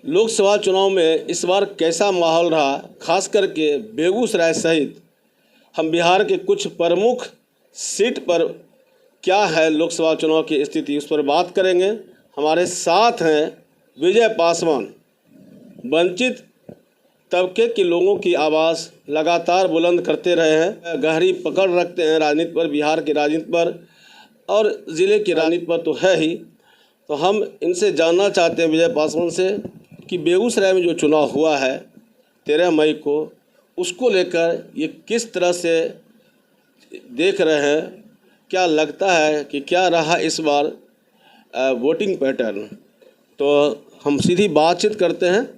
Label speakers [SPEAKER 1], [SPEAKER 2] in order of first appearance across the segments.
[SPEAKER 1] लोकसभा चुनाव में इस बार कैसा माहौल रहा, खास करके बेगूसराय सहित हम बिहार के कुछ प्रमुख सीट पर क्या है लोकसभा चुनाव की स्थिति, उस पर बात करेंगे। हमारे साथ हैं विजय पासवान। वंचित तबके के लोगों की आवाज़ लगातार बुलंद करते रहे हैं, गहरी पकड़ रखते हैं राजनीति पर, बिहार की राजनीति पर और ज़िले की राजनीति पर तो है ही। तो हम इनसे जानना चाहते हैं विजय पासवान से कि बेगूसराय में जो चुनाव हुआ है 13 मई को, उसको लेकर ये किस तरह से देख रहे हैं, क्या लगता है कि क्या रहा इस बार वोटिंग पैटर्न। तो हम सीधी बातचीत करते हैं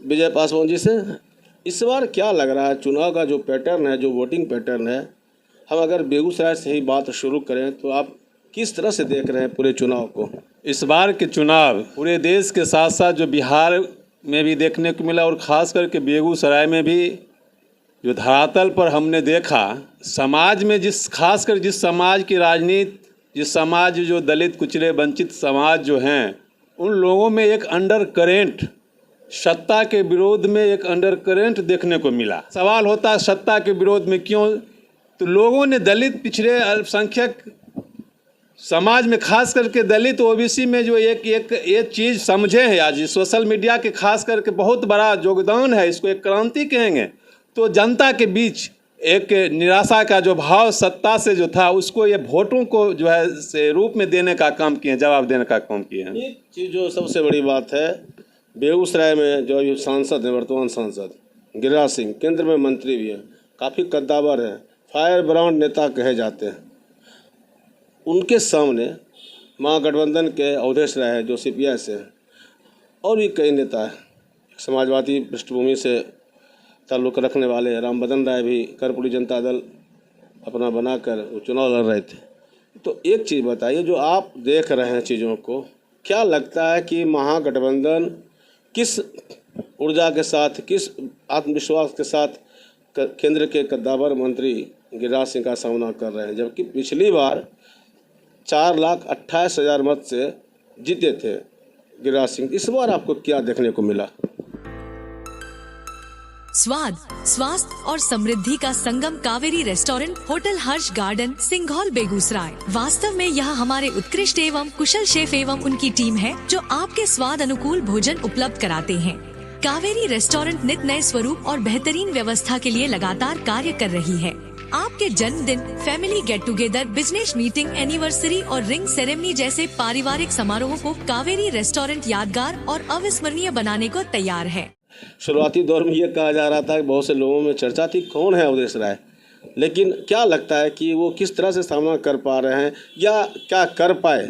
[SPEAKER 1] विजय पासवान जी से। इस बार क्या लग रहा है चुनाव का जो पैटर्न है, जो वोटिंग पैटर्न है, हम अगर बेगूसराय से ही बात शुरू करें तो आप किस तरह से देख रहे हैं पूरे चुनाव को?
[SPEAKER 2] इस बार के चुनाव पूरे देश के साथ साथ जो बिहार में भी देखने को मिला और ख़ास करके बेगूसराय में भी जो धरातल पर हमने देखा, समाज में खासकर जिस समाज की राजनीति, जिस समाज जो दलित कुचले वंचित समाज जो हैं, उन लोगों में एक अंडर करेंट, सत्ता के विरोध में एक अंडर करेंट देखने को मिला। सवाल होता है सत्ता के विरोध में क्यों? तो लोगों ने दलित पिछड़े अल्पसंख्यक समाज में खास करके दलित ओबीसी में जो एक चीज़ समझे हैं, आज सोशल मीडिया के खास करके बहुत बड़ा योगदान है, इसको एक क्रांति कहेंगे। तो जनता के बीच एक निराशा का जो भाव सत्ता से जो था, उसको ये वोटों को जो है से रूप में देने का काम किए, जवाब देने का काम किए हैं।
[SPEAKER 1] एक चीज़ जो सबसे बड़ी बात है, बेगूसराय में जो सांसद हैं, वर्तमान सांसद गिरिराज सिंह, केंद्र में मंत्री भी हैं, काफ़ी कद्दावर हैं, फायर ब्रांड नेता कहे जाते हैं। उनके सामने महागठबंधन के अवधेश राय है जो सीपीआई से हैं, और भी कई नेता हैं, समाजवादी पृष्ठभूमि से ताल्लुक़ रखने वाले रामबदन राय भी कर्पूरी जनता दल अपना बनाकर वो चुनाव लड़ रहे थे। तो एक चीज़ बताइए, जो आप देख रहे हैं चीज़ों को, क्या लगता है कि महागठबंधन किस ऊर्जा के साथ, किस आत्मविश्वास के साथ केंद्र के कद्दावर मंत्री गिरिराज सिंह का सामना कर रहे हैं, जबकि पिछली बार 4,28,000 मत से जीते थे गिरिराज सिंह। इस बार आपको क्या देखने को मिला?
[SPEAKER 3] स्वाद, स्वास्थ्य और समृद्धि का संगम कावेरी रेस्टोरेंट, होटल हर्ष गार्डन, सिंघौल, बेगूसराय। वास्तव में यहाँ हमारे उत्कृष्ट एवं कुशल शेफ एवं उनकी टीम है जो आपके स्वाद अनुकूल भोजन उपलब्ध कराते हैं। कावेरी रेस्टोरेंट नित नए स्वरूप और बेहतरीन व्यवस्था के लिए लगातार कार्य कर रही है। आपके जन्मदिन, family get together, business meeting, anniversary और रिंग सेरेमनी जैसे पारिवारिक समारोहों को कावेरी रेस्टोरेंट यादगार और अविस्मरणीय बनाने को तैयार है।
[SPEAKER 1] शुरुआती दौर में ये कहा जा रहा था कि बहुत से लोगों में चर्चा थी कौन है अवधेश राय, लेकिन क्या लगता है कि वो किस तरह से सामना कर पा रहे हैं या क्या कर पाए?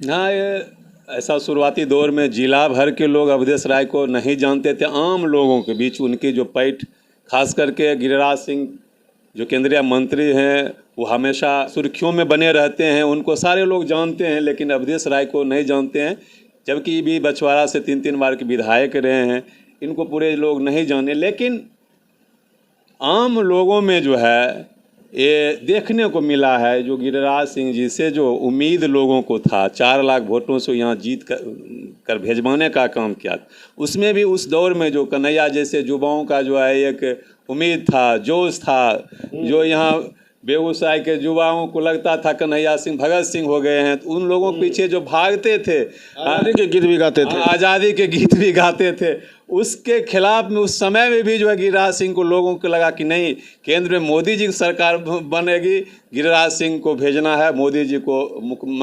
[SPEAKER 2] हाँ, ये ऐसा शुरुआती दौर में जिला भर के लोग अवधेश राय को नहीं जानते थे। आम लोगों के बीच उनकी जो पैठ, खास करके गिरिराज सिंह जो केंद्रीय मंत्री हैं, वो हमेशा सुर्खियों में बने रहते हैं, उनको सारे लोग जानते हैं, लेकिन अवधेश राय को नहीं जानते हैं। जबकि भी बछवाड़ा से 3 बार के विधायक रहे हैं, इनको पूरे लोग नहीं जाने। लेकिन आम लोगों में जो है ये देखने को मिला है, जो गिरिराज सिंह जी से जो उम्मीद लोगों को था, 4 लाख वोटों से यहाँ जीत कर भेजवाने का काम किया, उसमें भी उस दौर में जो कन्हैया जैसे युवाओं का जो है एक उम्मीद था, जोश था, जो यहाँ बेगूसराय के युवाओं को लगता था कन्हैया सिंह भगत सिंह हो गए हैं, तो उन लोगों के पीछे जो भागते थे,
[SPEAKER 1] आज़ादी के गीत भी गाते थे,
[SPEAKER 2] आज़ादी के गीत भी गाते थे, उसके खिलाफ में उस समय में भी जो है गिरिराज सिंह को लोगों को लगा कि नहीं, केंद्र में मोदी जी की सरकार बनेगी, गिरिराज सिंह को भेजना है, मोदी जी को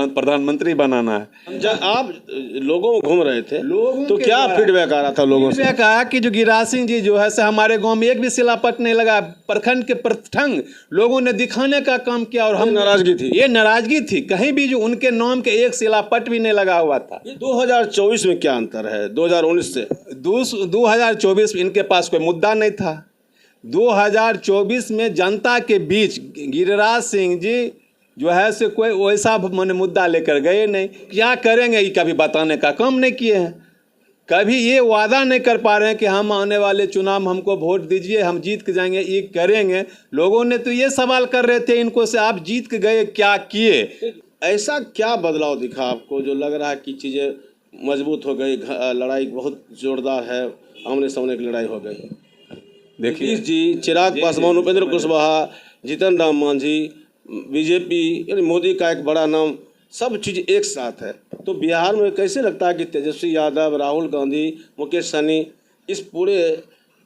[SPEAKER 2] प्रधानमंत्री बनाना है।
[SPEAKER 1] जब आप लोगों में घूम रहे थे तो क्या फीडबैक आ रहा था लोगों से?
[SPEAKER 2] कहा कि जो गिरिराज सिंह जी जो है से हमारे गांव में एक भी शिलापट नहीं लगा, प्रखंड के प्रथंग लोगों ने दिखाने का काम किया, और हम
[SPEAKER 1] नाराजगी थी,
[SPEAKER 2] ये नाराजगी थी, कहीं भी जो उनके नाम के एक शिलापट भी नहीं लगा हुआ था।
[SPEAKER 1] 2024 में क्या अंतर है 2019 से?
[SPEAKER 2] 2024 में इनके पास कोई मुद्दा नहीं था। 2024 में जनता के बीच गिरिराज सिंह जी जो है से कोई वैसा मैंने मुद्दा लेकर गए नहीं। क्या करेंगे ये कभी बताने का काम नहीं किए हैं, कभी ये वादा नहीं कर पा रहे हैं कि हम आने वाले चुनाव में हमको वोट दीजिए, हम जीत के जाएंगे, ये करेंगे। लोगों ने तो ये सवाल कर रहे थे इनको से, आप जीत के गए क्या किए?
[SPEAKER 1] ऐसा क्या बदलाव दिखा आपको जो लग रहा है कि चीज़ें मजबूत हो गई, लड़ाई बहुत जोरदार है, आमने सामने की लड़ाई हो गई।
[SPEAKER 2] देखिए
[SPEAKER 1] नीतीश जी, चिराग पासवान, उपेंद्र कुशवाहा, जीतन राम मांझी, बीजेपी, यानी मोदी का एक बड़ा नाम, सब चीज़ एक साथ है। तो बिहार में कैसे लगता है कि तेजस्वी यादव, राहुल गांधी, मुकेश सहनी इस पूरे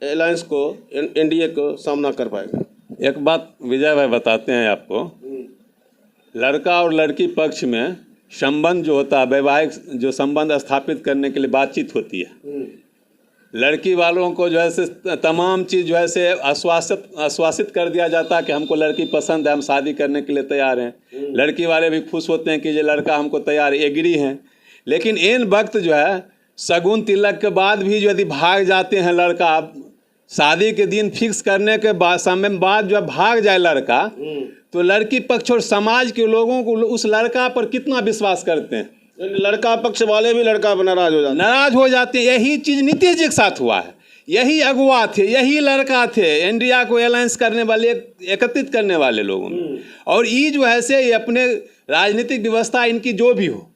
[SPEAKER 1] अलायंस को, एनडीए को सामना कर पाएगा?
[SPEAKER 2] एक बात विजय भाई बताते हैं आपको, लड़का और लड़की पक्ष में संबंध जो होता है, वैवाहिक जो संबंध स्थापित करने के लिए बातचीत होती है। लड़की वालों को जो है से तमाम चीज़ जो है से आश्वासित कर दिया जाता है कि हमको लड़की पसंद है, हम शादी करने के लिए तैयार हैं। लड़की वाले भी खुश होते हैं कि ये लड़का हमको तैयार, एग्री हैं। लेकिन इन वक्त जो है शगुन तिलक के बाद भी जो यदि भाग जाते हैं लड़का, शादी के दिन फिक्स करने के बाद समय बाद जो भाग जाए लड़का, तो लड़की पक्ष और समाज के लोगों को उस लड़का पर कितना विश्वास करते हैं।
[SPEAKER 1] लड़का पक्ष वाले भी लड़का पर नाराज हो जाते हैं।
[SPEAKER 2] यही चीज़ नीतीश जी के साथ हुआ है। यही अगुआ थे, यही लड़का थे इंडिया को अलायंस करने वाले, एकत्रित करने वाले लोगों में। और ये जो है से ये अपने राजनीतिक व्यवस्था इनकी जो भी हो,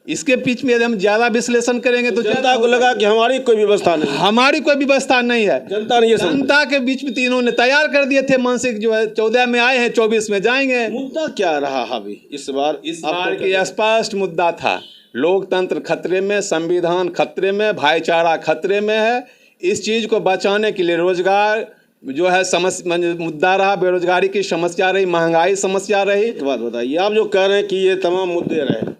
[SPEAKER 2] इसके बीच में यदि हम ज़्यादा विश्लेषण करेंगे तो
[SPEAKER 1] जनता को लगा कि हमारी कोई व्यवस्था नहीं,
[SPEAKER 2] हमारी कोई व्यवस्था नहीं है। जनता के बीच में इन्होंने तैयार कर दिए थे मानसिक, जो है 14 में आए हैं, 24 में जाएंगे।
[SPEAKER 1] मुद्दा क्या रहा हावी इस बार
[SPEAKER 2] के स्पष्ट मुद्दा था, लोकतंत्र खतरे में, संविधान खतरे में, भाईचारा खतरे में है। इस चीज़ को बचाने के लिए रोजगार जो है मुद्दा रहा, बेरोजगारी की समस्या रही, महंगाई समस्या रही।
[SPEAKER 1] बात बताइए, आप जो कह रहे हैं कि ये तमाम मुद्दे रहे,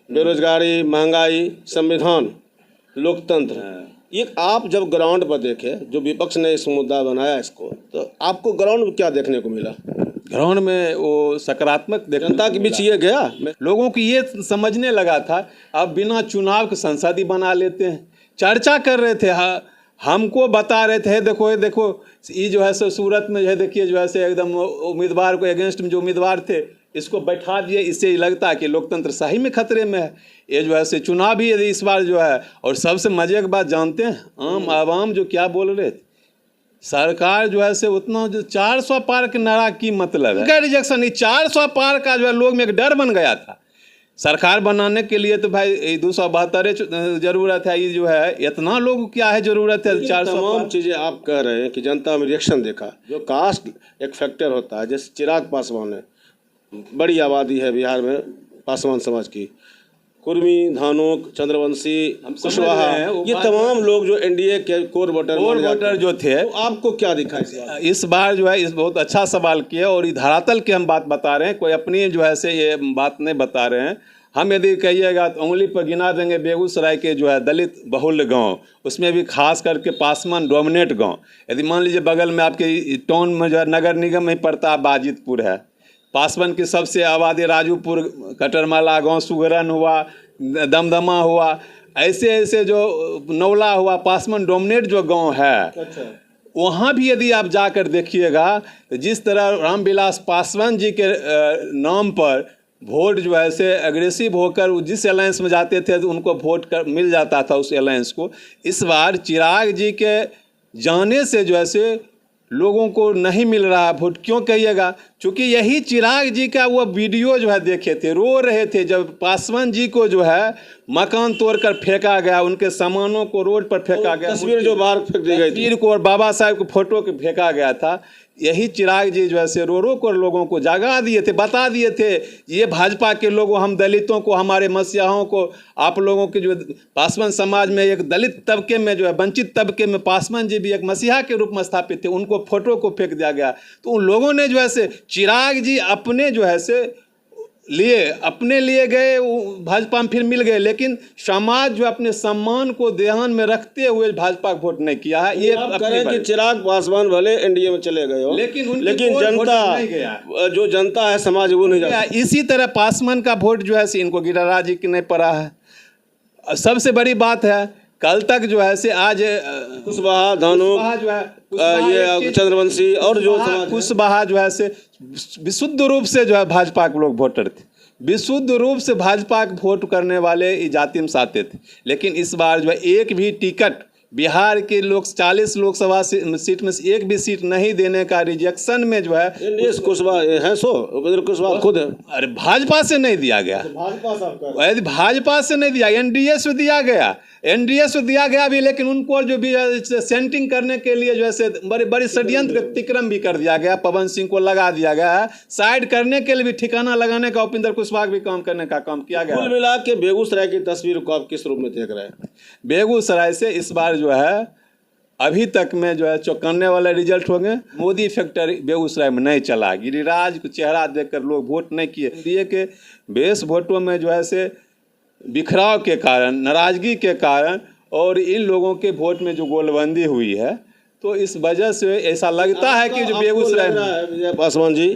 [SPEAKER 1] बेरोजगारी, महंगाई, संविधान, लोकतंत्र, ये आप जब ग्राउंड पर देखे, जो विपक्ष ने इस मुद्दा बनाया इसको, तो आपको ग्राउंड में क्या देखने को मिला?
[SPEAKER 2] ग्राउंड में वो सकारात्मक
[SPEAKER 1] जनता के बीच ये गया,
[SPEAKER 2] लोगों की ये समझने लगा था अब बिना चुनाव के संसद ही बना लेते हैं। चर्चा कर रहे थे, हमको बता रहे थे, देखो देखो ये जो है सूरत में जो है, देखिए जो है एकदम उम्मीदवार को अगेंस्ट में जो उम्मीदवार थे इसको बैठा दिए। इससे लगता है कि लोकतंत्र सही में खतरे में है। ये जो है से चुनाव भी यदि इस बार जो है, और सबसे मजे की बात जानते हैं, आम आवाम जो क्या बोल रहे थे, सरकार जो है से उतना जो 400 पार के नारा की मतलब है, रिजेक्शन, 400 पार का जो है लोग में एक डर बन गया था। सरकार बनाने के लिए तो भाई 272 जरूरत है, ये जो है इतना लोग क्या है जरूरत है, 400
[SPEAKER 1] तमाम चीज़ें आप कह रहे हैं कि जनता में रिएक्शन देखा, जो कास्ट एक फैक्टर होता है। जैसे चिराग पासवान है, बड़ी आबादी है बिहार में पासवान समाज की, कुर्मी, धानुक, चंद्रवंशी, कुशवाहा, ये तमाम लोग जो एनडीए के कोर वोटर
[SPEAKER 2] जो थे,
[SPEAKER 1] तो आपको क्या दिखा
[SPEAKER 2] इस बार जो है? इस बहुत अच्छा सवाल किया, और ये धरातल की हम बात बता रहे हैं, कोई अपनी जो है से ये बात नहीं बता रहे हैं। हम यदि कहिएगा तो उंगली पर गिना देंगे बेगूसराय के जो है दलित बहुल गांव, उसमें भी खास करके पासवान डोमिनेट गांव। यदि मान लीजिए बगल में आपके टाउन में जो है नगर निगम में पड़ता है, बाजितपुर है, पासवान की सबसे आबादी राजूपुर, कटरमाला गांव, सुगरन हुआ, दमदमा हुआ, ऐसे ऐसे जो नौला हुआ, पासवान डोमिनेट जो गांव है।
[SPEAKER 1] अच्छा।
[SPEAKER 2] वहाँ भी यदि आप जाकर देखिएगा तो जिस तरह रामविलास पासवान जी के नाम पर वोट जो है से एग्रेसिव होकर जिस अलायंस में जाते थे तो उनको वोट मिल जाता था उस अलायंस को। इस बार चिराग जी के जाने से जो है से लोगों को नहीं मिल रहा वोट। क्यों कहिएगा? क्योंकि यही चिराग जी का वो वीडियो जो है देखे थे, रो रहे थे जब पासवान जी को जो है मकान तोड़कर फेंका गया, उनके सामानों को रोड पर फेंका गया,
[SPEAKER 1] तस्वीर जो बाहर फेंक दी गई
[SPEAKER 2] तस्वीर को और बाबा साहब को फोटो को फेंका गया था। यही चिराग जी जो है से रो रो कर लोगों को जगा दिए थे, बता दिए थे ये भाजपा के लोगों, हम दलितों को, हमारे मसीहाओं को, आप लोगों के जो पासवान समाज में एक दलित तबके में जो है वंचित तबके में पासवान जी भी एक मसीहा के रूप में स्थापित थे, उनको फोटो को फेंक दिया गया। तो उन लोगों ने जो है से चिराग जी अपने जो है से अपने लिए गए, भाजपा में फिर मिल गए, लेकिन समाज जो अपने सम्मान को ध्यान में रखते हुए भाजपा को वोट नहीं किया है। ये
[SPEAKER 1] आप करें कि चिराग पासवान भले एनडीए में चले गए हो, लेकिन जनता जो जनता है समाज वो नहीं जाता।
[SPEAKER 2] इसी तरह पासवान का वोट जो है इनको गिरिराज जी की नहीं पड़ा है। सबसे बड़ी बात है कल तक जो है से आज
[SPEAKER 1] कुशवाहा, धानुक जो है ये चंद्रवंशी और जो
[SPEAKER 2] कुशवाहा जो है से विशुद्ध रूप से जो है भाजपा के लोग वोटर थे, विशुद्ध रूप से भाजपा के वोट करने वाले जाति में आते थे। लेकिन इस बार जो है एक भी टिकट बिहार के लोग 40 लोकसभा सीट में से एक भी सीट नहीं देने का रिजेक्शन में जो है
[SPEAKER 1] एनडीए कुशवाहा है, सो उपेंद्र कुशवाहा खुद है।
[SPEAKER 2] अरे भाजपा से नहीं दिया गया, यदि भाजपा से नहीं दिया, एनडीए से दिया गया, एनडीए से दिया गया भी, लेकिन उनको जो भी सेंटिंग करने के लिए जो है बड़ी बड़ी षड्यंत्र अतिक्रम भी कर दिया गया, पवन सिंह को लगा दिया गया है, साइड करने के लिए भी ठिकाना लगाने का उपेंद्र कुशवाहा भी काम करने का काम किया गया।
[SPEAKER 1] कुल मिला के बेगूसराय की तस्वीर को आप किस रूप में देख रहे हैं?
[SPEAKER 2] बेगूसराय से इस बार जो है अभी तक में जो है चौंकाने वाले रिजल्ट हो गए। मोदी फैक्टर बेगूसराय में नहीं चला, गिरिराज को चेहरा देखकर लोग वोट नहीं किए। एनडीए के बेस वोटों में जो है से बिखराव के कारण, नाराजगी के कारण और इन लोगों के वोट में जो गोलबंदी हुई है, तो इस वजह से ऐसा लगता है कि जो बेगूसराय में
[SPEAKER 1] विजय पासवान जी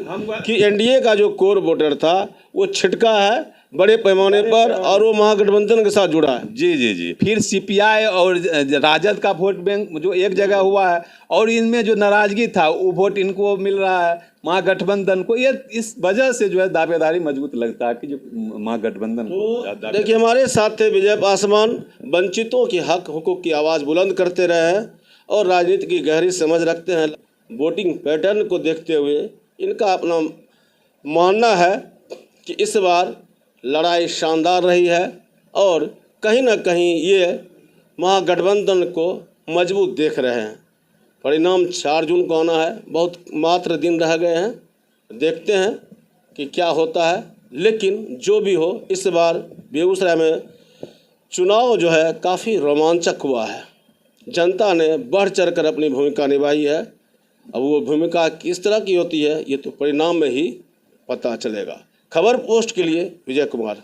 [SPEAKER 1] कि एनडीए का जो कोर वोटर था वो छिटका है बड़े पैमाने पर और वो महागठबंधन के साथ जुड़ा है।
[SPEAKER 2] जी जी जी, फिर सीपीआई और राजद का वोट बैंक जो एक जगह हुआ है और इनमें जो नाराजगी था वो वोट इनको मिल रहा है महागठबंधन को। ये इस वजह से जो है दावेदारी मजबूत लगता है कि जो महागठबंधन
[SPEAKER 1] तो देखिए, हमारे साथ थे विजय पासवान, वंचितों के हक हुकूक की आवाज़ बुलंद करते रहे हैं और राजनीति की गहरी समझ रखते हैं। वोटिंग पैटर्न को देखते हुए इनका अपना मानना है कि इस बार लड़ाई शानदार रही है और कहीं ना कहीं ये महागठबंधन को मजबूत देख रहे हैं। परिणाम 4 जून को आना है, बहुत मात्र दिन रह गए हैं, देखते हैं कि क्या होता है। लेकिन जो भी हो, इस बार बेगूसराय में चुनाव जो है काफ़ी रोमांचक हुआ है। जनता ने बढ़ चढ़ कर अपनी भूमिका निभाई है। अब वो भूमिका किस तरह की होती है ये तो परिणाम में ही पता चलेगा। खबर पोस्ट के लिए विजय कुमार।